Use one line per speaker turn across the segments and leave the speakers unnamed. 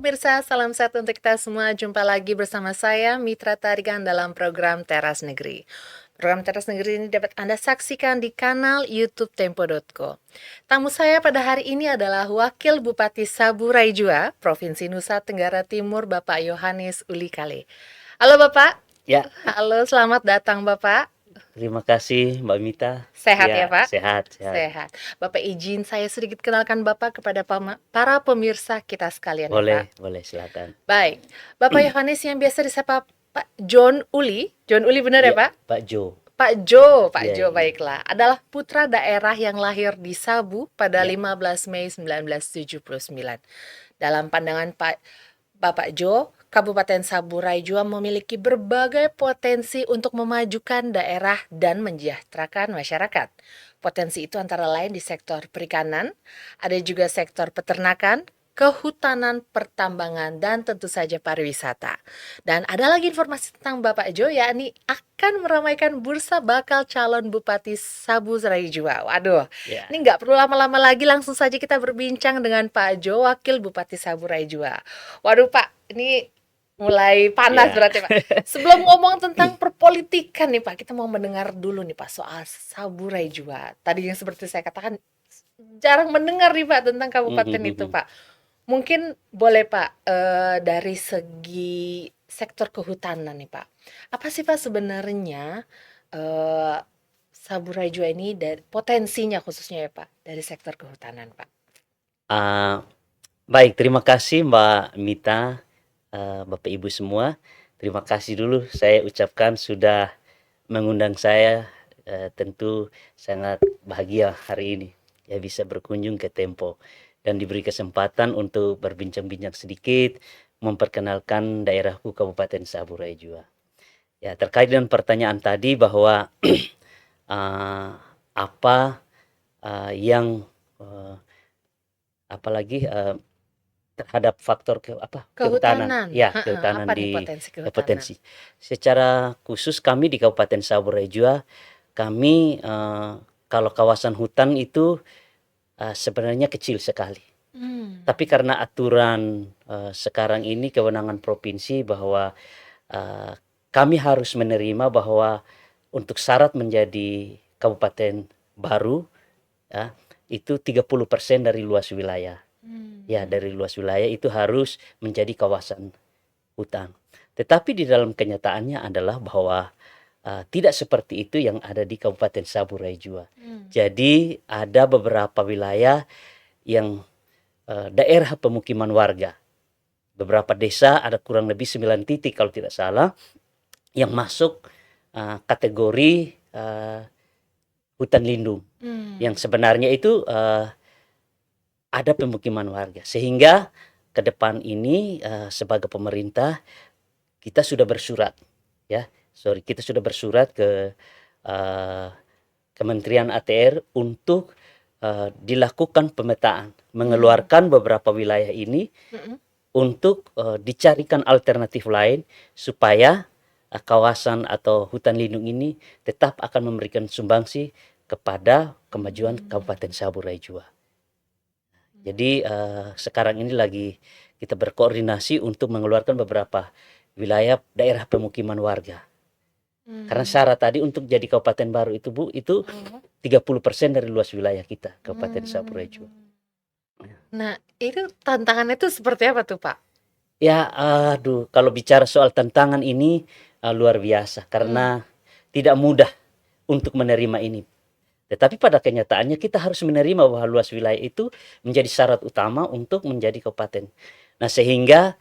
pemirsa, salam sehat untuk kita semua. Jumpa lagi bersama saya, Mitra Tarigan dalam program Teras Negeri. Program Teras Negeri ini dapat Anda saksikan di kanal YouTube Tempo.co. Tamu saya pada hari ini adalah Wakil Bupati Saburai Jua, Provinsi Nusa Tenggara Timur, Bapak Yohanes Ulikale. Halo Bapak.
Ya,
Halo, selamat datang Bapak.
terima kasih Mbak Mita.
Sehat ya
Ya,
Pak?
sehat, sehat.
Sehat. Bapak izin saya sedikit kenalkan Bapak kepada para pemirsa kita sekalian ya
Boleh,
Pak.
boleh silakan.
Baik, Bapak Yohanes yang biasa disapa Pak John Uli. John Uli benar ya
Ya,
Pak?
Pak Jo.
Pak
Ya,
Jo
ya,
baiklah. Adalah putra daerah yang lahir di Sabu pada
ya.
15 Mei 1979. Dalam pandangan Bapak Jo, Kabupaten Saburai Jua memiliki berbagai potensi untuk memajukan daerah dan mensejahterakan masyarakat. Potensi itu antara lain di sektor perikanan, ada juga sektor peternakan, kehutanan, pertambangan, dan tentu saja pariwisata. Dan ada lagi informasi tentang Bapak Jo, yakni akan meramaikan bursa bakal calon Bupati Saburai Jua. Waduh,
Ya,
ini nggak perlu lama-lama lagi, langsung saja kita berbincang dengan Pak Jo, Wakil Bupati Saburai Jua. Waduh Pak, ini mulai panas
ya.
berarti Pak. Sebelum ngomong tentang perpolitikan nih Pak, kita mau mendengar dulu nih Pak soal Saburai Jua. Tadi yang seperti saya katakan, jarang mendengar nih Pak tentang kabupaten itu Pak. Mungkin boleh Pak, dari segi sektor kehutanan nih Pak. Apa sih Pak sebenarnya eh, Saburai Jua ini dari potensinya khususnya ya Pak dari sektor kehutanan Pak?
Ah, baik, terima kasih Mbak Mita, Bapak Ibu semua. Terima kasih dulu saya ucapkan sudah mengundang saya. Tentu sangat bahagia hari ini ya bisa berkunjung ke Tempo dan diberi kesempatan untuk berbincang-bincang sedikit memperkenalkan daerahku Kabupaten Saburai Jua. Ya, terkait dengan pertanyaan tadi bahwa uh, apa yang apalagi terhadap faktor kehutanan,
Kehutanan,
ya
heeh, apa
kehutanan
nih
di
potensi kehutanan?
potensi. Secara khusus kami di Kabupaten Saburai Jua, kami kalau kawasan hutan itu sebenarnya kecil sekali.
Hmm,
Tapi karena aturan sekarang ini kewenangan provinsi bahwa uh, kami harus menerima bahwa untuk syarat menjadi kabupaten baru ya, itu 30% dari luas wilayah. Ya,
hmm,
dari luas wilayah itu harus menjadi kawasan hutan. Tetapi di dalam kenyataannya adalah bahwa tidak seperti itu yang ada di Kabupaten Saburai Jua.
hmm,
Jadi ada beberapa wilayah yang daerah pemukiman warga. Beberapa desa ada kurang lebih 9 titik kalau tidak salah yang masuk kategori hutan lindung.
hmm,
Yang sebenarnya itu ada pemukiman warga. Sehingga ke depan ini sebagai pemerintah kita sudah bersurat ya. Kita sudah bersurat ke uh, Kementerian ATR untuk dilakukan pemetaan,
hmm,
mengeluarkan beberapa wilayah ini
mhm,
untuk dicarikan alternatif lain supaya kawasan atau hutan lindung ini tetap akan memberikan sumbangsi kepada kemajuan
hmm,
Kabupaten Saburai Jua. Jadi sekarang ini lagi kita berkoordinasi untuk mengeluarkan beberapa wilayah daerah pemukiman warga. Karena
hmm,
syarat tadi untuk jadi kabupaten baru itu Bu, itu
oh,
30% dari luas wilayah kita, Kabupaten Saburai Jua.
hmm. Nah, itu tantangannya itu seperti apa tuh, Pak?
Ya, aduh, kalau bicara soal tantangan ini luar biasa
Hmm,
karena tidak mudah untuk menerima ini. Tetapi pada kenyataannya kita harus menerima bahwa luas wilayah itu menjadi syarat utama untuk menjadi kabupaten. Nah, sehingga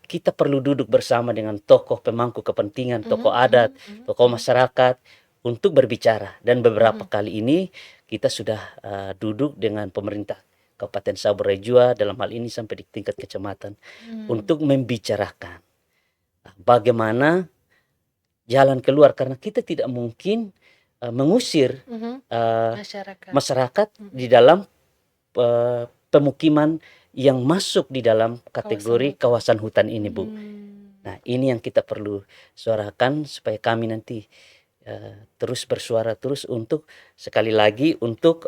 kita perlu duduk bersama dengan tokoh pemangku kepentingan, tokoh
mhm,
adat,
mhm, mhm,
tokoh
mhm,
masyarakat untuk berbicara. Dan beberapa
mhm,
kali ini kita sudah duduk dengan pemerintah Kabupaten Saburai Jua dalam hal ini sampai di tingkat kecamatan
hmm,
untuk membicarakan bagaimana jalan keluar karena kita tidak mungkin mengusir
mhm,
uh,
masyarakat,
masyarakat
mhm,
di dalam pemukiman yang masuk di dalam
kawasan
kategori
hutan.
kawasan hutan ini, Bu.
Hmm,
Nah, ini yang kita perlu suarakan supaya kami nanti terus bersuara terus untuk sekali lagi untuk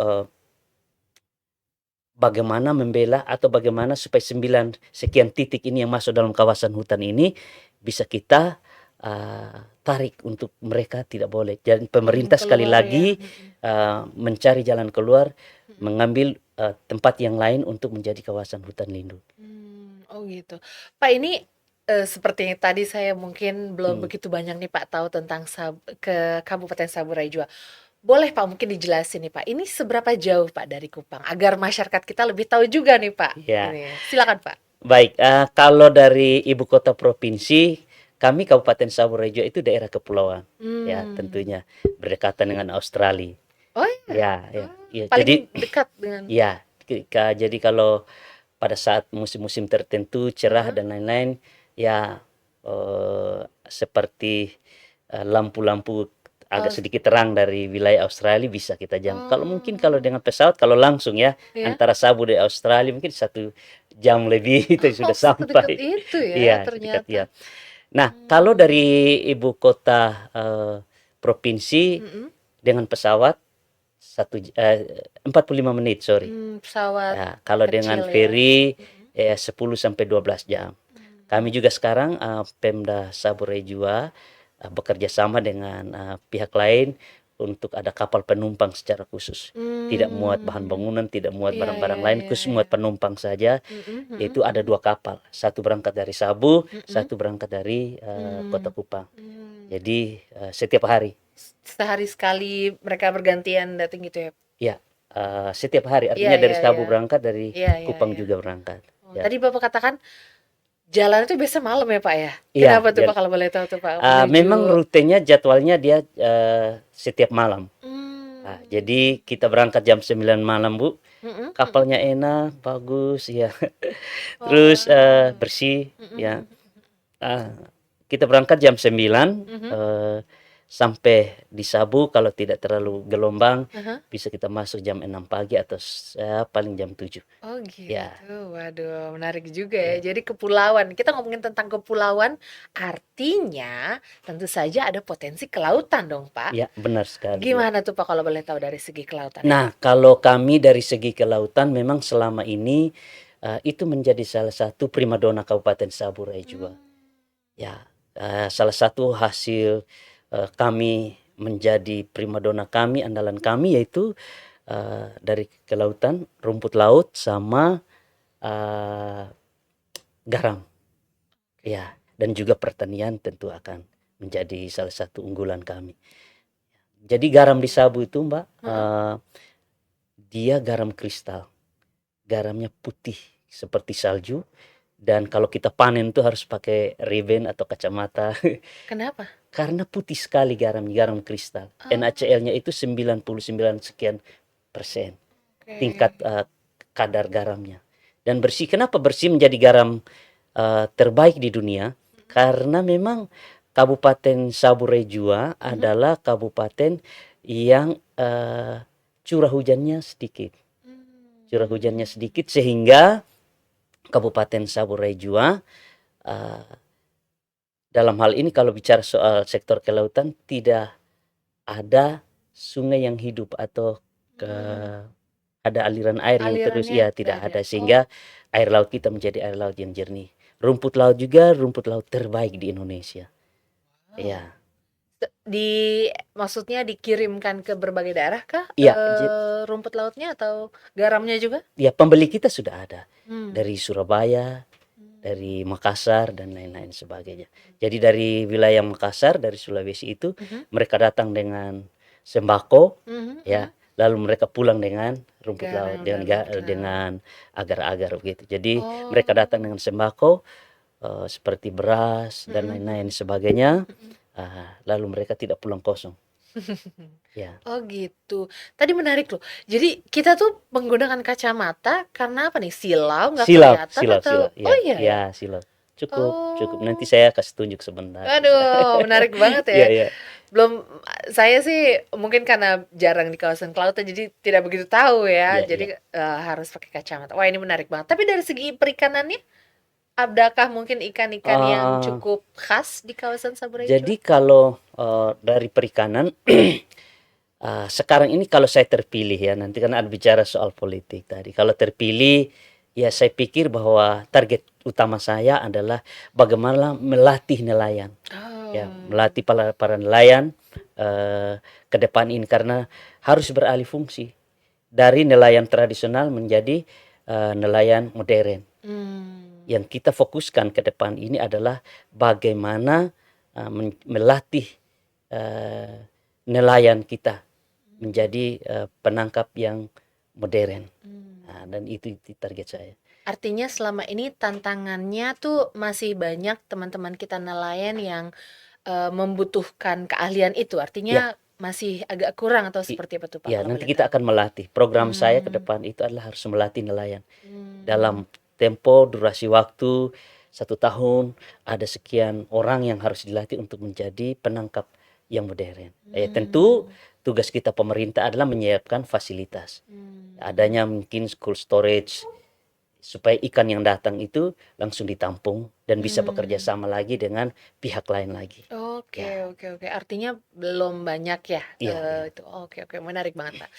bagaimana membela atau bagaimana supaya 9 sekian titik ini yang masuk dalam kawasan hutan ini bisa kita tarik untuk mereka tidak boleh. Dan pemerintah sekali
Keluar ya.
lagi mencari jalan keluar, mengambil tempat yang lain untuk menjadi kawasan hutan lindung.
Oh gitu. Pak, ini seperti yang tadi saya mungkin belum
Hmm.
begitu banyak nih Pak tahu tentang ke Kabupaten Saburai Jua. Boleh Pak mungkin dijelasin nih Pak, ini seberapa jauh Pak dari Kupang agar masyarakat kita lebih tahu juga nih Pak.
Ya,
Ini silakan Pak.
baik. Kalau dari ibu kota provinsi, kami Kabupaten Saburai Jua itu daerah kepulauan. Ya,
Hmm.
tentunya berdekatan dengan Australia.
Oh ya,
Ya, ya, ya. Jadi,
paling dekat dengan.
ya, jadi kalau pada saat musim-musim tertentu cerah
Heeh.
dan lain-lain, ya seperti lampu-lampu
Oh,
agak sedikit terang dari wilayah Australia bisa kita jangkau. Kalau mungkin kalau
oh,
dengan pesawat, kalau langsung ya
ya.
antara Sabu dan Australia mungkin 1 jam lebih itu
Oh,
sudah
sedekat
sampai.
itu ya
Iya, sedekat
ternyata.
ya. Nah, kalau
Hmm.
dari ibu kota provinsi
Mm-mm.
dengan pesawat 45 menit, sorry.
Pesawat
Ya, kalau dengan
kecil ya.
ferry
Mm-mm.
10 sampai 12 jam. Kami
Hmm.
juga sekarang Pemda Saburai Jua bekerja sama dengan pihak lain untuk ada kapal penumpang secara khusus. Tidak muat bahan
Hmm.
bangunan, tidak muat
Iya, iya,
barang-barang lain,
iya,
khusus
iya.
muat penumpang saja.
Mm-mm, mm-mm,
Yaitu ada
mm-mm,
2 kapal, satu berangkat dari Sabu,
mm-mm.
satu berangkat dari Kota
Hmm.
Kupang.
Hmm.
Jadi setiap hari,
Sehari sekali mereka bergantian datang gitu ya.
ya setiap hari.
Iya,
Artinya dari
iya,
Sabu
iya.
berangkat, dari
Iya, iya,
Kupang
iya.
juga berangkat.
Oh,
Ya,
tadi Bapak katakan jalan itu biasa malam ya, Pak ya?
iya.
Kenapa tuh Pak kalau boleh tahu tuh Pak
Memang
menuju.
rutenya jadwalnya dia setiap malam.
Hmm.
Jadi kita berangkat jam 9 malam, Bu.
Mm-mm, mm-mm.
Kapalnya enak, bagus, ya. Terus
Wah.
bersih,
Mm-mm,
ya.
mm-mm,
Ah, kita berangkat jam 9
mm-mm.
sampai di Sabu kalau tidak terlalu gelombang
Aha.
bisa kita masuk jam 6 pagi atau paling jam 7.
Oh
Ya,
gitu, waduh menarik juga ya.
ya.
Jadi kepulauan, kita ngomongin tentang kepulauan, artinya tentu saja ada potensi kelautan dong Pak.
Ya, benar sekali, ya.
Gimana tuh Pak kalau boleh tahu dari segi kelautan?
Nah, kalau kami dari segi kelautan memang selama ini itu menjadi salah satu primadona Kabupaten Saburai
Hmm.
Jua. Ya, salah satu hasil kami menjadi primadona kami, andalan kami yaitu dari kelautan, rumput laut sama garam. Ya, dan juga pertanian tentu akan menjadi salah satu unggulan kami. Jadi garam di Sabu itu, Mbak,
Heeh.
dia garam kristal. Garamnya putih seperti salju, dan kalau kita panen tuh harus pakai ribbon atau kacamata.
Kenapa?
Karena putih sekali garam kristal.
Oh,
NaCl-nya itu 99 sekian persen tingkat
oke.
kadar garamnya. Dan bersih. Kenapa bersih menjadi garam terbaik di dunia? Karena memang Kabupaten Saburai Jua
Mhm.
adalah kabupaten yang curah hujannya sedikit. Curah hujannya
Hmm.
sedikit sehingga Kabupaten Saburai Jua dalam hal ini kalau bicara soal sektor kelautan tidak ada sungai yang hidup atau ke
Hmm.
ada aliran air yang terus,
Alirannya
ya
tidak
tidak
ada.
ada,
Oh,
sehingga air laut kita menjadi air laut yang jernih. Rumput laut juga rumput laut terbaik di Indonesia.
wow.
Ya.
Maksudnya dikirimkan ke berbagai daerah kah?
Iya,
Rumput lautnya atau garamnya juga?
ya pembeli kita sudah ada
Hmm.
dari Surabaya,
Hmm.
dari Makassar dan lain-lain sebagainya. Jadi dari wilayah Makassar, dari Sulawesi itu
Mhm.
mereka datang dengan sembako,
Mhm, mhm.
ya, lalu mereka pulang dengan rumput laut,
Garam dan rumput laut.
dengan agar-agar begitu. Jadi mereka
Oh.
datang dengan sembako seperti beras dan
Mhm,
lain-lain
mhm.
sebagainya,
Mhm.
lalu mereka tidak pulang kosong. Ya,
Oh gitu. Tadi menarik loh. Jadi kita tuh menggunakan kacamata karena apa nih? Silau nggak
silau,
kelihatan
silau, silau,
atau? Oh
ya,
iya ya.
ya, silau. Cukup, cukup. Nanti
Oh.
saya kasih tunjuk sebentar, bisa.
Aduh, menarik banget ya.
Iya, iya,
Belum, saya sih mungkin karena jarang di kawasan kelautan jadi tidak begitu tahu ya.
iya, iya.
Jadi harus pakai kacamata. Wah, ini menarik banget. Tapi dari segi perikanannya, adakah mungkin ikan-ikan yang
Eh,
cukup khas di kawasan Saburai Jua?
jadi kalau dari perikanan Sekarang ini kalau saya terpilih ya, nanti kan ada bicara soal politik tadi. Kalau terpilih, ya saya pikir bahwa target utama saya adalah bagaimana melatih nelayan. Ya,
Oh.
melatih para nelayan ke depan ini karena harus beralih fungsi dari nelayan tradisional menjadi nelayan modern.
Hmm.
Yang kita fokuskan ke depan ini adalah bagaimana melatih nelayan kita menjadi penangkap yang modern. Dan itu target saya.
Artinya selama ini tantangannya tuh masih banyak teman-teman kita nelayan yang membutuhkan keahlian itu.
Ya,
Artinya masih agak kurang atau
i-
seperti apa tuh Pak
ya
kalau
nanti
boleh
kita
tahu?
akan melatih. Program saya ke
Hmm.
depan itu adalah harus melatih nelayan
Hmm.
dalam tempo durasi waktu 1 tahun. Ada sekian orang yang harus dilatih untuk menjadi penangkap yang modern. Tentu tugas kita pemerintah adalah menyiapkan fasilitas. Adanya mungkin cold storage supaya ikan yang datang itu langsung ditampung dan bisa bekerja sama lagi dengan pihak lain lagi.
Oke,
Ya,
oke, oke. Artinya belum banyak ya
iya, iya.
itu. Oke, oke. Menarik banget, Pak.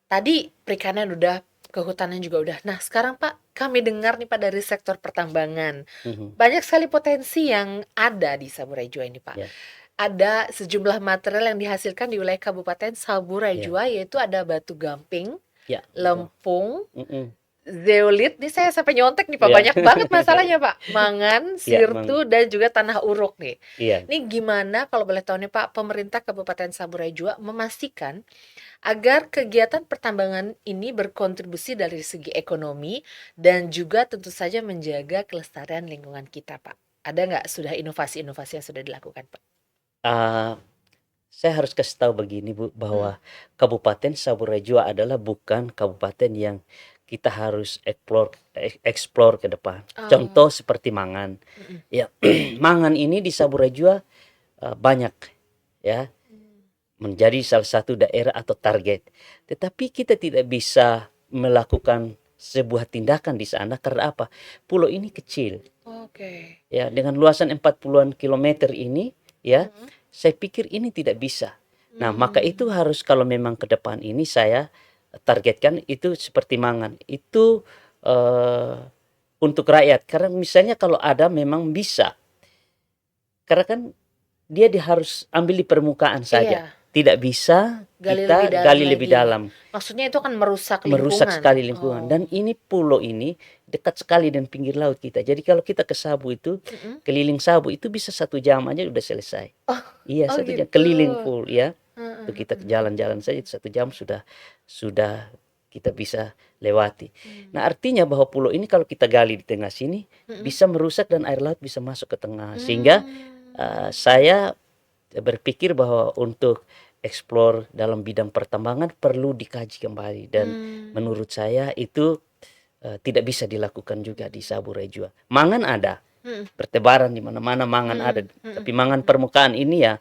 Tadi perikanan udah, kehutanan juga udah. Nah, sekarang Pak, kami dengar nih Pak dari sektor pertambangan.
Mhm,
Banyak sekali potensi yang ada di Saburai Jua ini, Pak.
ya,
Ada sejumlah material yang dihasilkan di wilayah Kabupaten Saburai
ya,
Jua, yaitu ada batu gamping,
ya, betul.
lempung,
Mhm,
zeolit. Nih saya sampai nyontek nih Pak,
ya,
banyak banget masalahnya Pak. Mangan,
ya, Mang.
sirtu, dan juga tanah uruk nih.
Iya.
Ini gimana kalau boleh tahu nih Pak, pemerintah Kabupaten Saburai Jua memastikan agar kegiatan pertambangan ini berkontribusi dari segi ekonomi dan juga tentu saja menjaga kelestarian lingkungan kita, Pak. Ada nggak sudah inovasi-inovasi yang sudah dilakukan, Pak?
Ah, saya harus kasih tahu begini Bu,
Hmm.
bahwa Kabupaten Saburai Jua adalah bukan kabupaten yang kita harus eksplor ke depan.
Oh.
Contoh seperti Mangan.
Mm-mm.
Ya, Mangan ini di Saburai Jua banyak ya, menjadi salah satu daerah atau target. Tetapi kita tidak bisa melakukan sebuah tindakan di sana karena apa? Pulau ini kecil.
Oke.
Ya, dengan luasan 40-an kilometer ini, ya,
Mm-mm.
saya pikir ini tidak bisa. Nah, maka itu
Hmm.
harus kalau memang ke depan ini saya targetkan itu seperti Mangan. Itu untuk rakyat. Karena misalnya kalau ada memang bisa. Karena kan harus ambil di permukaan saja.
Iya,
Tidak bisa
gali lebih
kita
dalam
gali lebih
lagi.
dalam.
Maksudnya itu akan merusak
Merusak
lingkungan.
sekali lingkungan.
Oh.
Dan ini pulau ini dekat sekali dengan pinggir laut kita. Jadi kalau kita ke Sabu itu,
Mm-mm.
keliling Sabu itu bisa 1 jam aja udah selesai.
Oh,
Iya,
oh
1 jam
gitu.
keliling full ya. Itu
Heeh.
kita jalan-jalan saja 1 jam sudah kita bisa lewati. Nah, artinya bahwa pulau ini kalau kita gali di tengah sini
Mm-mm.
bisa merusak dan air laut bisa masuk ke tengah. Sehingga
Hmm.
saya berpikir bahwa untuk eksplor dalam bidang pertambangan perlu dikaji kembali dan
Hmm.
menurut saya itu tidak bisa dilakukan juga di Saburai Jua. Mangan ada,
Mm-mm.
bertebaran di mana-mana mangan ada,
Mm-mm. Mm-mm.
tapi mangan permukaan ini ya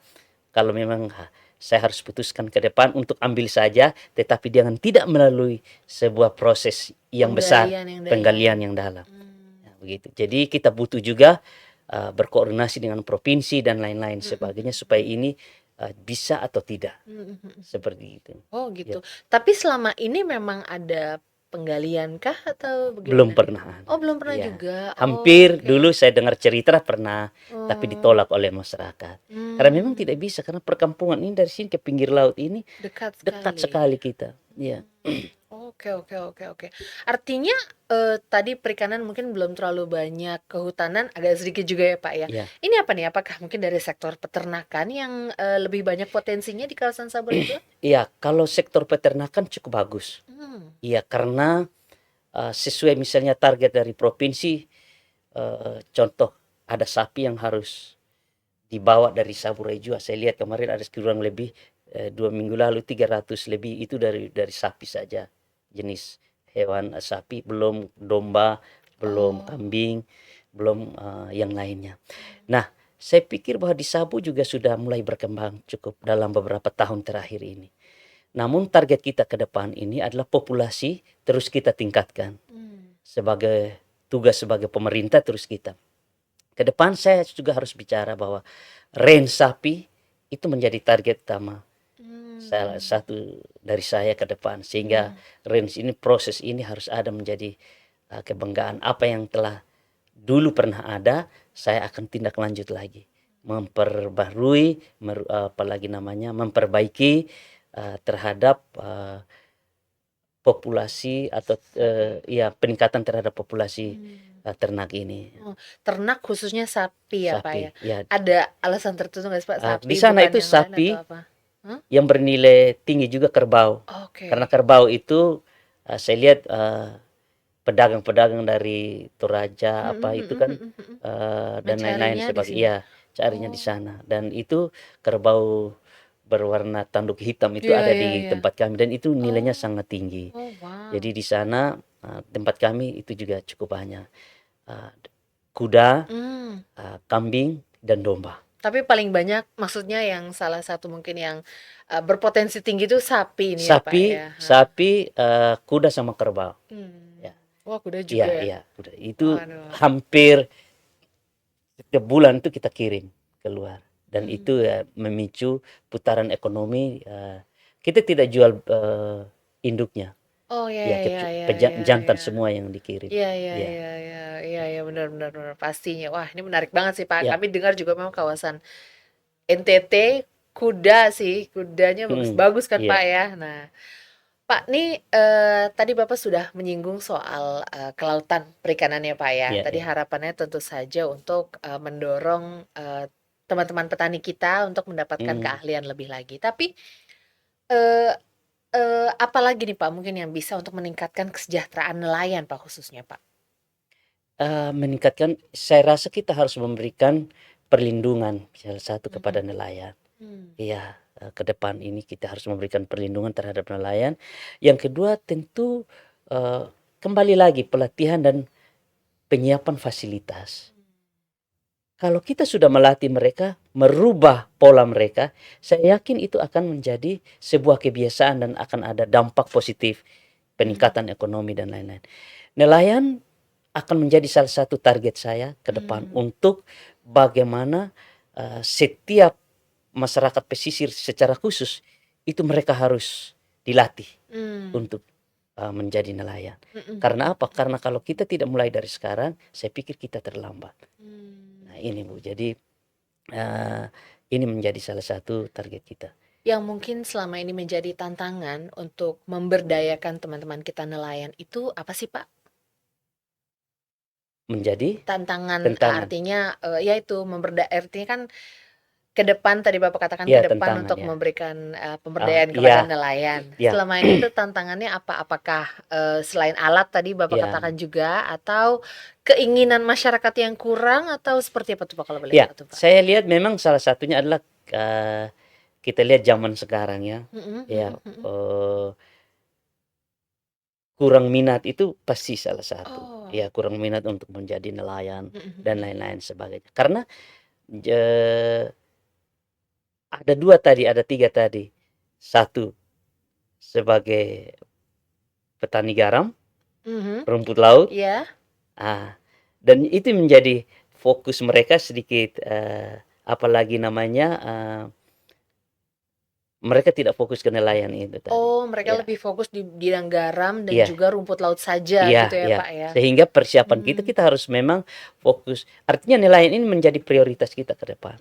kalau memang saya harus putuskan ke depan untuk ambil saja, tetapi jangan tidak melalui sebuah proses yang besar,
Penggalian yang dalam.
penggalian yang dalam. Ya, begitu. Jadi kita butuh juga berkoordinasi dengan provinsi dan lain-lain sebagainya supaya ini bisa atau tidak
Mm-mm.
seperti itu.
Oh
Ya,
gitu. Tapi selama ini memang ada penggalian kah atau
belum
bagaimana nih?
pernah
Oh
ada.
belum pernah
Ya,
juga. Oh,
hampir
oke.
dulu saya dengar cerita pernah, tapi
Oh.
ditolak oleh masyarakat. Karena memang
Hmm.
tidak bisa karena perkampungan ini dari sini ke pinggir laut ini
Dekat
dekat
sekali.
sekali kita. Ya,
Oke, oke, oke, oke. Artinya tadi perikanan mungkin belum terlalu banyak, kehutanan agak sedikit juga ya Pak ya.
ya,
Ini apa nih? Apakah mungkin dari sektor peternakan yang lebih banyak potensinya di kawasan Saburai Jua?
iya. Kalau sektor peternakan cukup bagus.
Hmm.
Iya, karena sesuai misalnya target dari provinsi, contoh ada sapi yang harus dibawa dari Saburai Jua. Saya lihat kemarin ada kurang lebih 2 minggu lalu 300 lebih itu dari sapi saja, jenis hewan sapi, belum domba, belum
Oh.
kambing, belum yang lainnya. Nah, saya pikir bahwa di Sabu juga sudah mulai berkembang cukup dalam beberapa tahun terakhir ini. Namun target kita ke depan ini adalah populasi terus kita tingkatkan.
Hmm.
Sebagai tugas sebagai pemerintah terus kita. Ke depan saya juga harus bicara bahwa range sapi itu menjadi target utama. salah
Hmm.
satu dari saya ke depan, sehingga range ini, proses ini harus ada menjadi kebanggaan. Apa yang telah dulu pernah ada, saya akan tindak lanjut lagi, memperbarui, apalagi namanya, memperbaiki terhadap populasi atau
Sapi.
ya peningkatan terhadap populasi
Hmm.
ternak ini,
Oh, ternak khususnya sapi ya Pak ya.
sapi. Ya,
Ada alasan tertentu nggak sih Pak,
di
sapi
sana
bukan
itu
yang lain atau
sapi
apa? Hah?
yang bernilai tinggi juga kerbau. Karena
Oke.
kerbau itu saya lihat pedagang-pedagang dari Toraja
Mhm,
apa
mhm,
itu kan
mhm, mhm.
dan lain-lain
Mencarinya di
sebagai
sini.
iya, carinya di
Oh,
sana, dan itu kerbau berwarna tanduk hitam itu
iya
ada
iya
di
iya.
tempat kami dan itu nilainya
Oh,
sangat tinggi.
oh wow.
Jadi di sana tempat kami itu juga cukup banyak uh, kuda,
Hmm.
kambing dan domba.
Tapi paling banyak maksudnya yang salah satu mungkin yang berpotensi tinggi itu sapi ini ya Pak
Sapi,
ya. Hah.
sapi, kuda sama kerbau.
Hmm.
Ya,
Wah, kuda
iya,
juga ya.
iya, kuda. Itu
Waduh.
hampir setiap bulan itu kita kirim keluar, dan itu
Hmm.
ya memicu putaran ekonomi. Kita tidak jual induknya,
Oh ya
ya
ya ya ya
jantan
ya.
semua yang dikirim.
Iya iya
Ya,
iya iya iya iya, benar benar benar pastinya. Wah, ini menarik banget sih Pak.
ya,
Kami dengar juga memang kawasan NTT kuda sih, kudanya bagus-bagus kan Pak
iya,
ya. Nah, Pak, nih tadi Bapak sudah menyinggung soal kelautan perikanan ya Pak ya.
iya,
Tadi
iya.
harapannya tentu saja untuk mendorong teman-teman petani kita untuk mendapatkan
Mm.
keahlian lebih lagi. Tapi eh apa lagi nih Pak mungkin yang bisa untuk meningkatkan kesejahteraan nelayan Pak khususnya Pak?
Meningkatkan, saya rasa kita harus memberikan perlindungan salah satu kepada
Mhm.
nelayan.
Hmm.
Iya, ke depan ini kita harus memberikan perlindungan terhadap nelayan. Yang kedua tentu kembali lagi pelatihan dan penyiapan fasilitas. Kalau kita sudah melatih mereka, merubah pola mereka, saya yakin itu akan menjadi sebuah kebiasaan dan akan ada dampak positif,
Hmm.
peningkatan ekonomi dan lain-lain. Nelayan akan menjadi salah satu target saya ke depan
Hmm.
untuk bagaimana setiap masyarakat pesisir secara khusus itu mereka harus dilatih
Hmm.
untuk menjadi nelayan.
Mhm.
Karena apa? Karena kalau kita tidak mulai dari sekarang, saya pikir kita terlambat.
Hmm.
Nah ini Bu, jadi eh, ini menjadi salah satu target kita.
Yang mungkin selama ini menjadi tantangan untuk memberdayakan teman-teman kita nelayan itu apa sih Pak?
Menjadi
Tantangan
tantangan.
artinya ya itu artinya kan ke depan tadi Bapak katakan ke
Ya,
depan
tantangan
untuk
ya.
memberikan pemberdayaan kepada
Ya,
nelayan.
ya,
Selama ini itu tantangannya apa? Apakah selain alat tadi Bapak
ya.
katakan juga atau keinginan masyarakat yang kurang atau seperti apa tuh Pak kalau boleh
Ya,
tahu tuh Pak?
saya lihat memang salah satunya adalah kita lihat zaman sekarang ya.
Mhm,
Ya,
mhm, mhm.
kurang minat itu pasti salah satu.
Oh.
Ya, kurang minat untuk menjadi nelayan
Mhm,
dan
mhm.
lain-lain sebagainya. Karena je- ada dua tadi, ada tiga tadi. Satu, sebagai petani garam,
Mhm.
rumput laut.
Iya.
Ah, dan itu menjadi fokus mereka sedikit, apalagi namanya, mereka tidak fokus ke nelayan itu tadi.
Oh, mereka
Ya,
lebih fokus di bidang garam dan
iya.
juga rumput laut saja
Iya,
gitu ya,
iya.
Pak, ya?
Sehingga persiapan kita,
Hmm.
kita harus memang fokus. Artinya nelayan ini menjadi prioritas kita ke depan.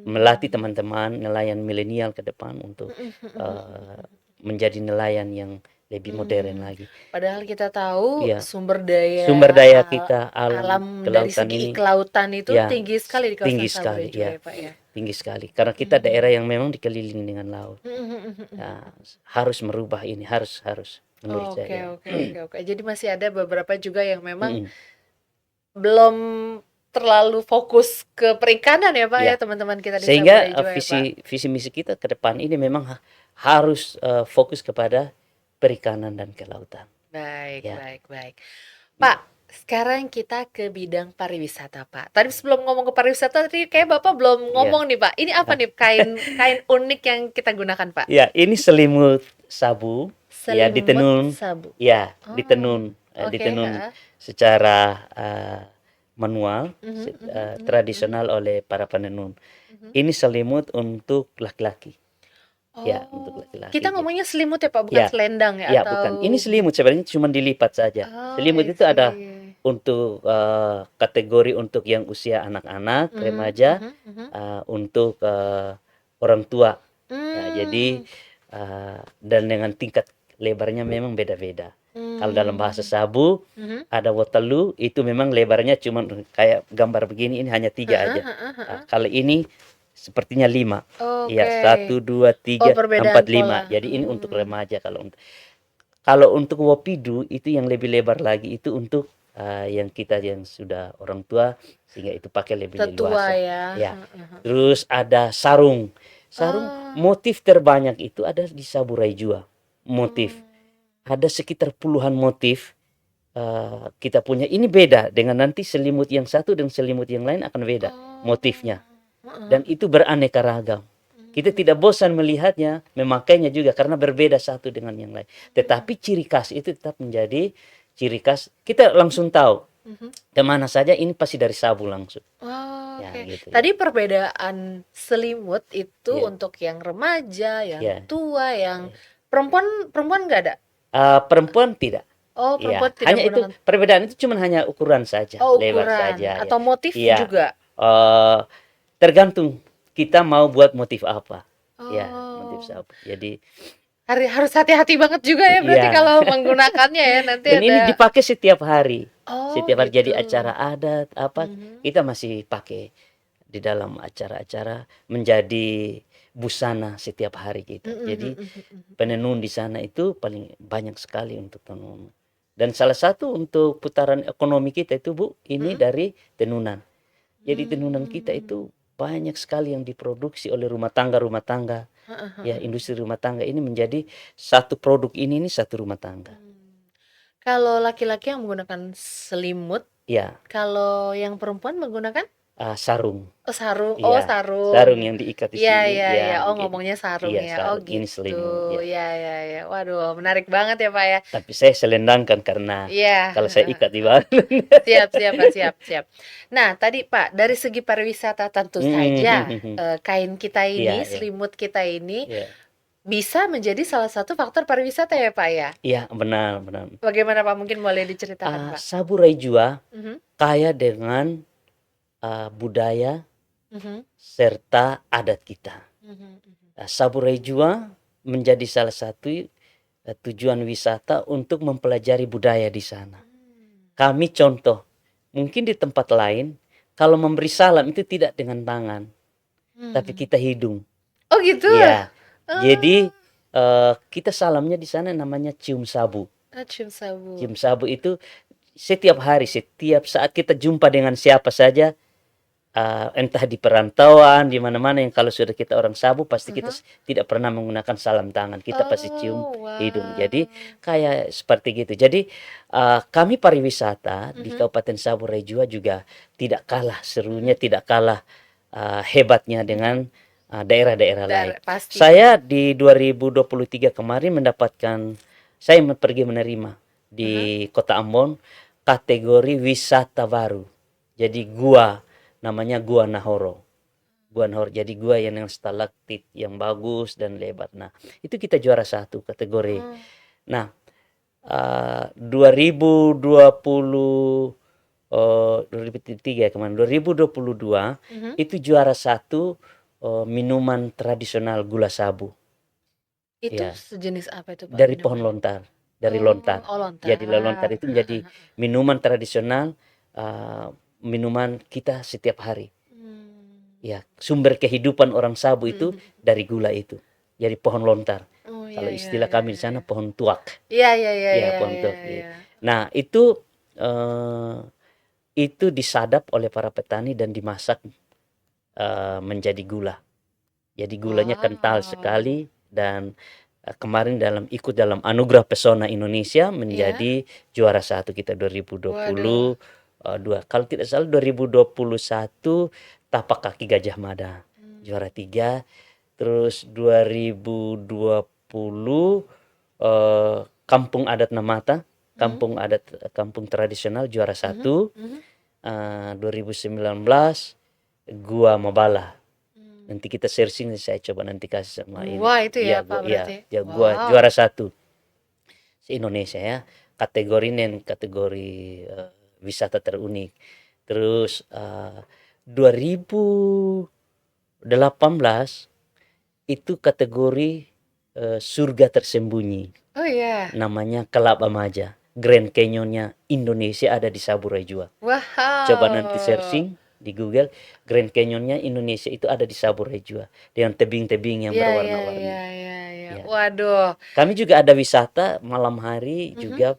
Melatih
Hmm.
teman-teman nelayan milenial ke depan untuk
Mhm, mhm, mhm,
uh,
mhm.
menjadi nelayan yang lebih modern
Hmm.
lagi.
Padahal kita tahu
Iya,
sumber
sumber
daya
daya kita, alam
alam dari
kelautan
segi
ini,
kelautan itu
ya
tinggi sekali di
tinggi
kawasan Sabura
sekali,
juga
ya
ya, Pak, ya?
tinggi sekali. Karena kita daerah
Hmm.
yang memang dikelilingi dengan laut.
Mhm, mhm, mhm,
Ya,
mhm.
harus merubah ini, harus menurut
Oke,
saya.
oke, oke, oke. Jadi masih ada beberapa juga yang memang
Mm-mm.
belum terlalu fokus ke perikanan ya, Pak, ya,
Ya,
teman-teman kita di
sehingga
Saburai juga ya, Pak?
visi visi misi kita ke depan ini memang harus fokus kepada perikanan dan kelautan.
Baik,
Ya,
baik, baik. Pak, sekarang kita ke bidang pariwisata, Pak. Tadi sebelum ngomong ke pariwisata, tadi kayak Bapak belum
ya,
ngomong nih, Pak. Ini apa nih kain kain unik yang kita gunakan, Pak?
ya. Ini selimut sabu, ya
Selimut
ditenun,
sabu.
ya
Oh, oke,
ditenun
heeh.
secara manual,
Mhm, mhm, mhm, mhm,
tradisional oleh para penenun.
mhm.
Ini selimut untuk laki-laki. Ya, untuk
Oh,
laki-laki
kita
gitu.
ngomongnya selimut ya, Pak, bukan
Ya,
selendang ya?
ya bukan. Ini
Atau
selimut sebenarnya cuma dilipat saja.
oh,
Selimut
I
itu ada
see.
untuk kategori untuk yang usia anak-anak,
Mhm,
remaja,
mhm, mhm.
untuk orang tua. Ya, jadi
Mmm,
dan dengan tingkat lebarnya memang beda-beda. Kalau dalam bahasa
mmm,
sabu
mhm.
ada Waterloo itu memang lebarnya cuma kayak gambar begini, ini hanya 3
Heeh,
aja.
heeh, heeh.
Kalau ini sepertinya 5. Iya,
Oke.
satu, dua,
Oh,
tiga,
perbedaan
empat,
pola.
5. Jadi ini untuk remaja. Kalau untuk Wopidu itu yang lebih lebar lagi itu untuk yang kita yang sudah orang tua sehingga itu pakai lebih
Tetua
leluasa.
ya.
Ya.
Heeh, heeh.
Terus ada sarung. Sarung
Oh,
motif terbanyak itu ada di Saburai Jua. Motif.
mmm.
Ada sekitar puluhan motif kita punya. Ini beda dengan nanti selimut yang satu dan selimut yang lain akan beda
Oh.
motifnya.
Heeh,
Dan
heeh.
itu beraneka ragam. Kita
Mmm,
tidak bosan melihatnya, memakainya juga karena berbeda satu dengan yang lain.
mmm.
Tetapi ciri khas itu tetap menjadi ciri khas. Kita langsung tahu
Mhm.
kemana saja ini pasti dari sabu langsung.
Oh,
Ya
oke.
gitu ya.
Tadi perbedaan selimut itu
Ya,
untuk yang remaja, yang
ya.
tua, yang
Ya.
perempuan perempuan nggak ada?
Perempuan tidak.
Oh,
Iya,
perempuan tidak
hanya itu
menggunakan
perbedaan itu cuman hanya ukuran saja,
oh,
lebar
ukuran
saja ya.
atau motif
Iya,
juga?
eh tergantung kita mau buat motif apa. Ya, motif
Oh,
sabu. Jadi,
harus hati-hati banget juga ya berarti
iya.
kalau menggunakannya ya, nanti
Dan ini
ada
dipakai setiap hari.
oh,
Setiap hari
gitu.
jadi acara adat apa
Mhm.
kita masih pakai di dalam acara-acara menjadi busana setiap hari kita.
Mhm,
Jadi
mhm, mhm, mhm.
penenun di sana itu paling banyak sekali untuk tenun. Dan salah satu untuk putaran ekonomi kita itu Bu, ini
Mhm?
dari tenunan. Jadi tenunan kita
Mmm.
itu banyak sekali yang diproduksi oleh rumah tangga.
Heeh,
Ya,
heeh.
industri rumah tangga ini menjadi satu produk ini satu rumah tangga.
Mmm. Kalau laki-laki yang menggunakan selimut,
Ya,
kalau yang perempuan menggunakan?
sarung.
Oh, sarung. Oh,
Iya, sarung
sarung.
yang diikat di
Iya,
sini,
iya, iya.
ya
Oh,
gitu.
ngomongnya sarung
Iya,
ya. Oh,
sarung. Ini
gitu.
selimut, ya.
Iya, iya, iya. Waduh, menarik banget ya, Pak, ya.
Tapi saya selendangkan karena
Iya,
kalau saya
heeh.
ikat di bawah.
Siap, siap, Pak, siap, siap. Nah, tadi, Pak, dari segi pariwisata tentu saja, kain kita
Iya,
ini,
iya,
selimut kita ini
iya.
bisa menjadi salah satu faktor pariwisata ya, Pak, ya?
Iya, benar, benar.
Bagaimana, Pak? Mungkin boleh diceritakan, Pak?
Saburai Jua
Mhm,
kaya dengan budaya
mhm,
serta adat kita.
mhm, mhm.
Saburai Jua menjadi salah satu tujuan wisata untuk mempelajari budaya di sana.
Mmm,
Kami contoh, mungkin di tempat lain kalau memberi salam itu tidak dengan tangan, tapi
mhm.
kita hidung.
Oh, gitu?
Iya.
Oh,
Jadi kita salamnya di sana namanya cium sabu.
cium sabu.
Cium sabu itu setiap hari, setiap saat kita jumpa dengan siapa saja, entah di perantauan, di mana-mana yang kalau sudah kita orang sabu pasti kita
Mhm.
tidak pernah menggunakan salam tangan, kita pasti cium
Oh,
hidung.
wow.
Jadi kayak seperti gitu. Jadi kami pariwisata di
Mhm,
Kabupaten Saburai Jua juga tidak kalah serunya,
mhm,
tidak kalah hebatnya
mhm.
dengan daerah-daerah lain.
Pasti,
Saya
pasti.
di 2023 kemarin mendapatkan, saya pergi menerima
Mhm.
di Kota Ambon kategori wisata baru. Jadi gua, namanya Gua Nahoro. Gua Nahoro. Jadi gua yang dengan stalaktit yang bagus dan lebar. Nah, itu kita juara satu kategori.
Oh,
Nah, 2020 2023 ya kemarin 2022
mhm.
itu juara satu minuman tradisional gula sabu.
Itu
Ya,
sejenis apa itu, Pak,
dari pohon
minumannya?
lontar, dari
Oh,
lontar.
oh,
Jadi lontar
lontar.
itu
Heeh,
menjadi
heeh.
minuman tradisional, minuman kita setiap hari.
Mmm.
Ya, sumber kehidupan orang Sabu
Mhm,
itu
mhm.
dari gula itu, dari pohon lontar.
Oh, iya,
Kalau
iya,
istilah
iya,
kami di
iya,
sana
iya.
pohon tuak.
Iya, iya, iya,
Ya,
iya,
pohon
iya,
tuak. Gitu.
iya.
Nah, itu disadap oleh para petani dan dimasak menjadi gula. Jadi gulanya kental
Wow.
sekali dan kemarin ikut dalam Anugerah Pesona Indonesia
Iya?
menjadi juara satu kita 2022.
Waduh.
Kalau tidak salah 2021 Tapak Kaki Gajah Mada
Mmm,
juara 3. Terus 2020 Kampung Adat Namata,
mhm,
kampung tradisional juara
mhm,
satu.
mhm.
2019 Gua Mabala.
Mmm.
Nanti kita searching, saya coba nanti kasih sama ini.
Wah, itu ya,
Ya,
Pak,
gua ya,
berarti.
ya gua
Wow.
juara 1 se-Indonesia ya. Kategori kategori wisata terunik. Terus 2018 itu kategori surga tersembunyi.
Oh iya.
Namanya Kelapa Maja. Grand Canyonnya Indonesia ada di Saburai Jua. Coba nanti
Wow.
searching di Google, Grand Canyonnya Indonesia itu ada di Saburai Jua dengan tebing-tebing yang
Iya, iya, iya,
berwarna-warni.
iya, iya.
Ya.
Waduh.
Kami juga ada wisata malam hari
Mhm.
juga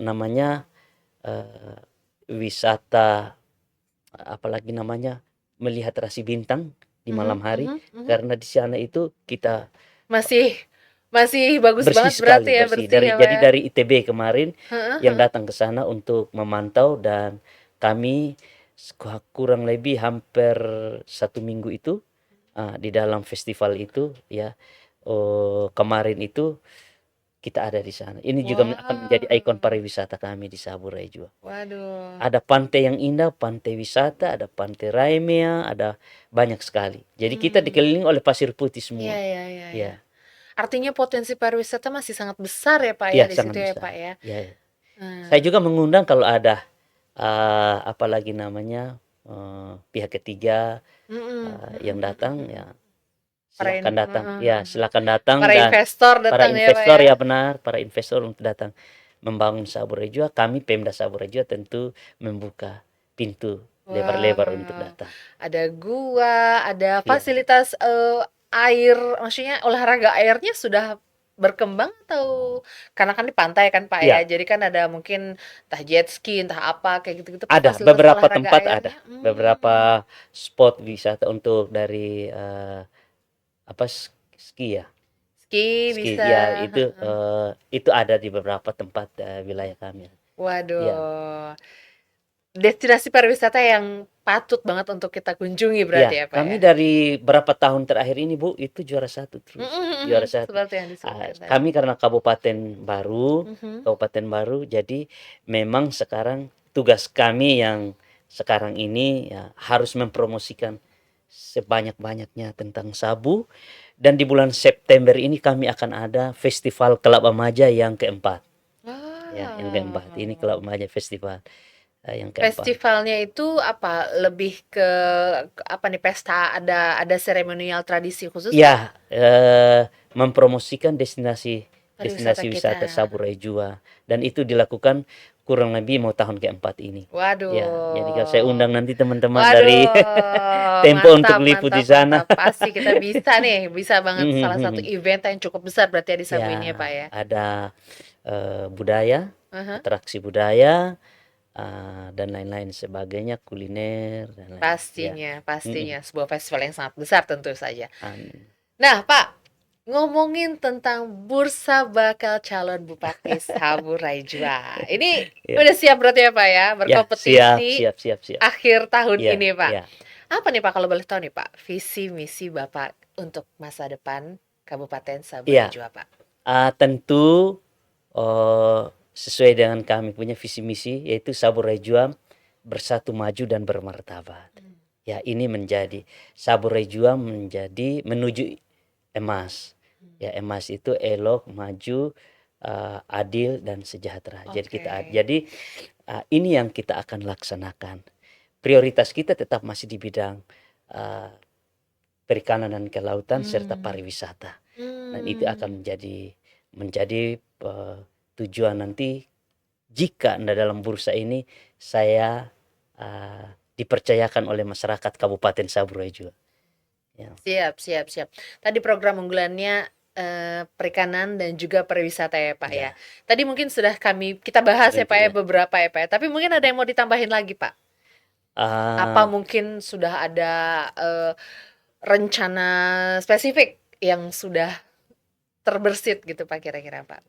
namanya eh, wisata apalagi namanya melihat rasi bintang di
Mhm,
malam hari,
mhm, mhm.
karena di sana itu kita
Masih masih bagus
bersih
banget berarti
sekali,
ya,
bersih.
bersih ya, Pak,
Jadi
ya?
dari ITB kemarin
Heeh,
yang
heeh.
datang ke sana untuk memantau, dan kami kurang lebih hampir 1 minggu itu di dalam festival itu ya. Kemarin itu kita ada di sana. Ini juga akan menjadi ikon
Wow.
pariwisata kami di Saburai juga.
Waduh.
Ada pantai yang indah, pantai wisata, ada pantai Raimea, ada banyak sekali. Jadi kita
Hmm.
dikelilingi oleh pasir putih
Iya,
semua.
iya, iya, iya.
Ya,
Artinya potensi pariwisata masih sangat besar ya, Pak, ya,
ya
di
sangat
situ ya, Pak,
besar.
ya?
Ya, saya
Nah.
juga mengundang kalau ada apalagi namanya pihak ketiga
Mhm,
yang
mhm, mhm,
datang,
mhm.
ya
Para
silahkan datang.
heeh,
Ya,
heeh.
silakan datang,
Para
dan
investor
para
datang ya, Pak,
investor,
ya?
ya benar, para investor untuk datang membangun Saburai Jua. Kami Pemda Saburai Jua tentu membuka pintu lebar-lebar untuk
Wow.
datang.
Ada gua, ada
Ya,
fasilitas, air, maksudnya olahraga airnya sudah berkembang atau karena kan di pantai kan, Pak, ya,
ya,
jadi kan ada mungkin entah jet ski, entah apa, kayak gitu-gitu, Pak,
ada
fasilitas
beberapa
olahraga
tempat, ada
airnya?
beberapa spot wisata untuk dari apa ski ya,
Ski
ski
bisa,
ya,
heeh.
itu ada di beberapa tempat wilayah kami. Ya,
Waduh, destinasi pariwisata yang patut banget untuk kita kunjungi berarti
ya,
ya, Pak,
kami
ya?
dari berapa tahun terakhir ini, Bu, itu juara 1
Mhm,
terus,
mhm, mhm,
juara 1.
seperti yang disebutkan tadi.
Kami karena
Mhm.
kabupaten baru, jadi memang sekarang tugas kami yang sekarang ini ya harus mempromosikan sebanyak-banyaknya tentang sabu, dan di bulan September ini kami akan ada Festival Kelapa Maja yang keempat. Ya, yang keempat. Ini Kelapa
Wow.
Maja Festival yang keempat.
Festivalnya itu apa, lebih ke apa nih, pesta, ada seremonial tradisi khusus, Pak?
Ya, mempromosikan destinasi
Pariwisata
destinasi
kita.
wisata Saburai Jua, dan itu dilakukan kurang lebih mau tahun keempat ini. Ya, jadi kalau saya
Waduh.
undang nanti teman-teman dari
Waduh,
Tempo untuk
mantap,
liput di
mantap,
sana.
mantap. Pasti kita bisa nih, bisa banget salah satu
Mhm.
event yang cukup besar berarti ya di Sabu
Ya,
ini ya, Pak, ya?
ada budaya,
Aha.
atraksi budaya, dan lain-lain sebagainya, kuliner dan lain. Ya.
Pastinya,
Mhm.
pastinya. Sebuah festival yang sangat besar tentu saja.
An-
Nah, Pak, ngomongin tentang bursa bakal calon Bupati Saburai Jua. Ini
Ya,
udah siap berarti ya, Pak, ya,
ya, siap,
berkompetisi
siap, siap, siap.
akhir tahun
Ya,
ini, Pak.
ya.
Apa nih, Pak, kalau boleh tahu nih, Pak, visi misi Bapak untuk masa depan Kabupaten Saburai
Ya,
Jua, Pak?
tentu eh, sesuai dengan kami punya visi misi, yaitu Saburai Jua bersatu, maju, dan bermartabat.
Hmm.
Ya, ini menjadi Saburai Jua menjadi menuju emas. Ya, emas itu elok, maju, adil, dan sejahtera.
Oke.
Jadi ini yang kita akan laksanakan. Prioritas kita tetap masih di bidang eh, perikanan dan kelautan serta
Hmm.
pariwisata. Dan itu
Hmm.
akan menjadi tujuan nanti jika dalam bursa ini saya dipercayakan oleh masyarakat Kabupaten Saburai juga. Ya.
Siap, siap, siap. Tadi program unggulannya perikanan dan juga pariwisata ya, Pak, ya.
Ya,
Tadi mungkin sudah kita bahas ya, Pak, ya,
ya.
beberapa ya, Pak, ya. Tapi mungkin ada yang mau ditambahin lagi, Pak? Apa
Ah,
mungkin sudah ada rencana spesifik yang sudah terbersit gitu, Pak, kira-kira, Pak?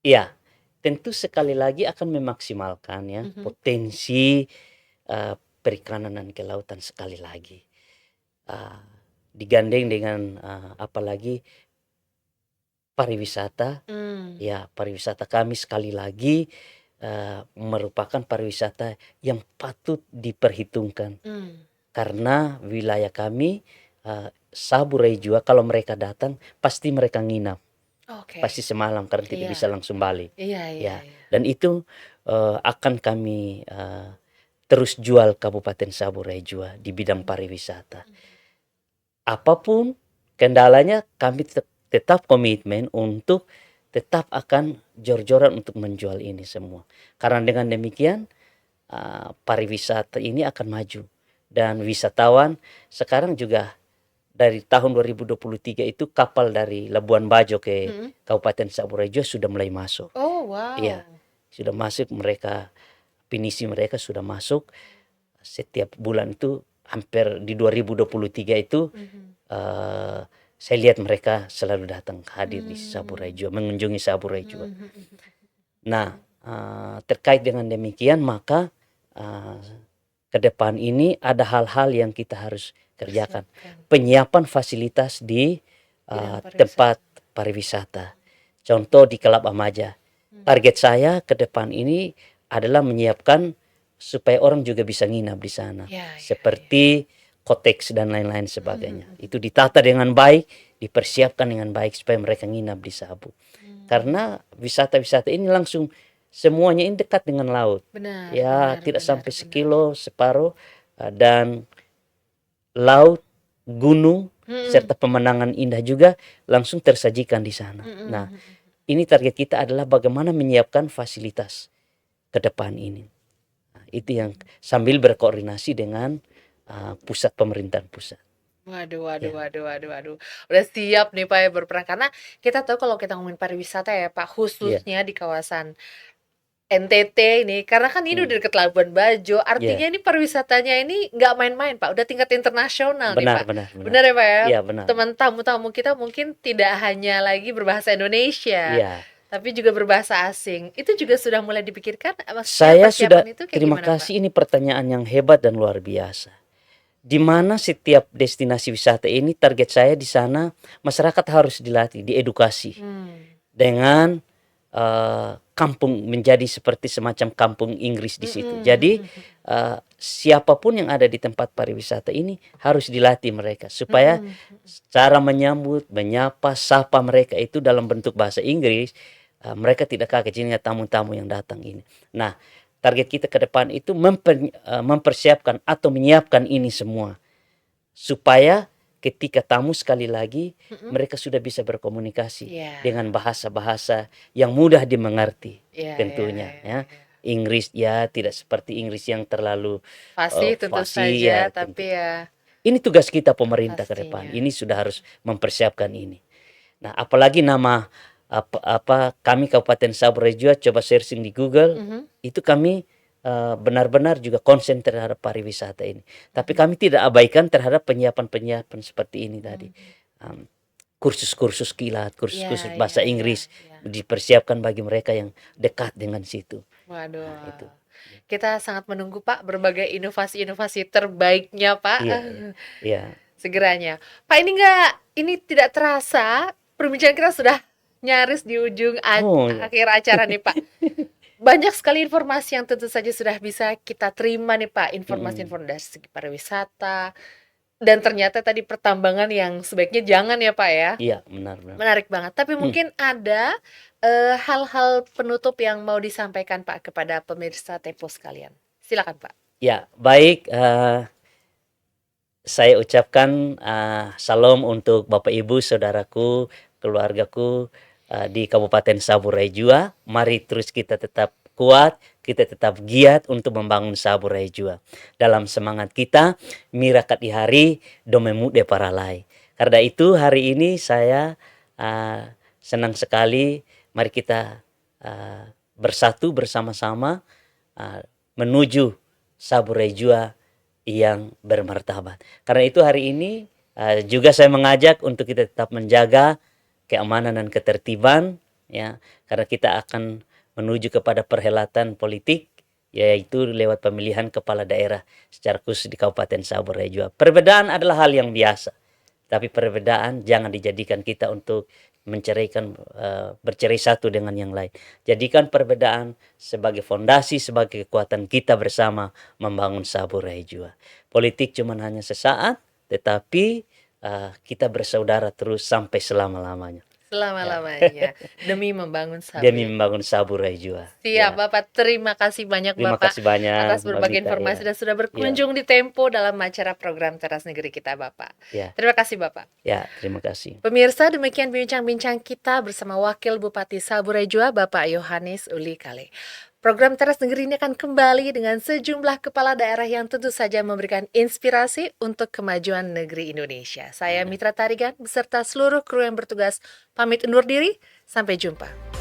ya, tentu sekali lagi akan memaksimalkan ya
Mhm.
potensi eh, perikanan dan kelautan sekali lagi. Ah, Digandeng dengan apalagi pariwisata.
Hmm.
Ya, pariwisata kami sekali lagi merupakan pariwisata yang patut diperhitungkan.
Hmm.
karena wilayah kami Saburai Jua kalau mereka datang pasti mereka nginap, pasti
Oke.
semalam karena tidak
Iya.
bisa langsung balik.
Iya iya
Ya,
iya.
dan itu akan kami terus jual Kabupaten Saburai Jua di bidang pariwisata. Apapun kendalanya kami tetap komitmen untuk tetap akan jor-joran untuk menjual ini semua. Karena dengan demikian pariwisata ini akan maju dan wisatawan sekarang juga dari tahun 2023 itu kapal dari Labuan Bajo ke
Mhm.
Kabupaten Saburai Jua sudah mulai masuk.
Oh,
Iya,
wow.
sudah masuk mereka, pinisi mereka sudah masuk setiap bulan itu hampir di 2023 itu
Mhm.
saya lihat mereka selalu datang hadir di Saburai
Mmm.
Jua, mengunjungi Saburai Jua.
Mhm mhm.
Nah, terkait dengan demikian maka uh, ke depan ini ada hal-hal yang kita harus kerjakan.
Persiapkan.
Penyiapan fasilitas di
Bidang pariwisata.
tempat pariwisata. Contoh di Kelab Amaja. Target saya ke depan ini adalah menyiapkan supaya orang juga bisa nginap di sana.
Iya iya iya.
Seperti koteks dan lain-lain sebagainya.
Mhm mhm.
Itu ditata dengan baik, dipersiapkan dengan baik supaya mereka nginap di Sabu.
Mmm.
Karena wisata-wisata ini langsung semuanya ini dekat dengan laut.
Benar
Ya,
benar
tidak
benar
sampai
benar.
sekilo, separuh, dan laut, gunung,
Mhm.
serta pemandangan indah juga langsung tersajikan di sana.
Mhm
Nah,
mhm.
ini target kita adalah bagaimana menyiapkan fasilitas ke depan ini. Nah, itu yang sambil berkoordinasi dengan pusat pemerintahan pusat.
Waduh waduh
Ya,
waduh waduh waduh. Udah siap nih Pak ya berperan, karena kita tahu kalau kita ngomongin pariwisata ya Pak,
ya,
khususnya di kawasan NTT ini, karena kan ini
hmm,
udah deket Labuan Bajo,
ya,
artinya ini pariwisatanya ini nggak main-main Pak, udah tingkat internasional nih
benar,
Pak.
benar, benar.
Benar ya Pak ya?
Ya, benar.
Teman tamu-tamu kita mungkin tidak hanya lagi berbahasa Indonesia,
Ya,
tapi juga berbahasa asing. Itu juga sudah mulai dipikirkan, maksudnya
saya sudah,
persiapan itu kayak
terima
gimana Pak?
kasih, ini pertanyaan yang hebat dan luar biasa. Di mana setiap destinasi wisata ini target saya di sana masyarakat harus dilatih, diedukasi
Hmm.
dengan kampung menjadi seperti semacam kampung Inggris di situ.
Mhm
Jadi
mhm mhm.
siapapun yang ada di tempat pariwisata ini harus dilatih mereka supaya
Mhm.
cara menyambut, menyapa, sapa mereka itu dalam bentuk bahasa Inggris. Mereka tidak kaget jika tamu-tamu yang datang ini. Nah, target kita ke depan itu mempersiapkan atau menyiapkan ini semua supaya ketika tamu sekali lagi
Mhm.
mereka sudah bisa berkomunikasi
Iya.
dengan bahasa-bahasa yang mudah dimengerti
Iya iya
tentunya,
iya
ya.
iya.
Inggris ya tidak seperti Inggris yang terlalu
Fasih tentu
fasih
saja,
ya
tapi
tentu.
ya
Ini tugas kita pemerintah ke depan.
pastinya.
Ini sudah harus mempersiapkan ini. Nah, apalagi nama kami Kabupaten Saburai Jua, coba searching di Google,
Mhm
itu kami benar-benar juga konsen terhadap pariwisata ini. Tapi
mhm.
kami tidak abaikan terhadap penyiapan-penyiapan seperti ini tadi.
Mmm.
Um, kursus-kursus kilat,
Iya
kursus-kursus
iya
bahasa
iya
Inggris
iya.
dipersiapkan bagi mereka yang dekat dengan situ. Nah, itu.
Waduh, kita sangat menunggu Pak berbagai inovasi-inovasi terbaiknya Pak,
Iya, iya. Iya.
segeranya. Pak ini tidak terasa perbincangan kita sudah nyaris di ujung
Oh, iya.
akhir acara nih Pak. Banyak sekali informasi yang tentu saja sudah bisa kita terima nih Pak,
Mm-mm.
informasi-informasi dari segi pariwisata, dan ternyata tadi pertambangan yang sebaiknya jangan ya Pak ya.
Iya, benar, benar.
Menarik banget, tapi
Hmm.
mungkin ada, hal-hal penutup yang mau disampaikan Pak kepada pemirsa Tempo sekalian. Silakan Pak.
Ya, baik. Saya ucapkan salam untuk Bapak Ibu, saudaraku, keluargaku di Kabupaten Saburai Jua. Mari terus kita tetap kuat, kita tetap giat untuk membangun Saburai Jua. Dalam semangat kita, mirakat di hari, domemu de paralai. Karena itu hari ini saya senang sekali. Mari kita bersatu bersama-sama menuju Saburai Jua yang bermartabat. Karena itu hari ini juga saya mengajak untuk kita tetap menjaga keamanan dan ketertiban, ya, karena kita akan menuju kepada perhelatan politik, yaitu lewat pemilihan kepala daerah secara khusus di Kabupaten Saburai Jua. Perbedaan adalah hal yang biasa, tapi perbedaan jangan dijadikan kita untuk menceraikan bercerai satu dengan yang lain. Jadikan perbedaan sebagai fondasi, sebagai kekuatan kita bersama membangun Saburai Jua. Politik cuman hanya sesaat, tetapi kita bersaudara terus sampai selama-lamanya. Ya.
Selama-lamanya demi membangun
Demi
Saburai.
membangun Saburai Jua.
Siap,
Ya.
Bapak. Terima kasih banyak,
Terima
Bapak,
kasih banyak,
atas
Mbak
berbagai
Mita.
informasi
Ya.
dan sudah
Ya.
berkunjung di Tempo dalam acara program Teras Negeri kita, Bapak.
Ya.
Terima kasih, Bapak.
Ya, terima kasih.
Pemirsa, demikian bincang-bincang kita bersama Wakil Bupati Saburai Jua, Bapak Yohanes Uli Kale. Program Teras Negeri ini akan kembali dengan sejumlah kepala daerah yang tentu saja memberikan inspirasi untuk kemajuan negeri Indonesia. Saya Mitra Tarigan beserta seluruh kru yang bertugas pamit undur diri. Sampai jumpa.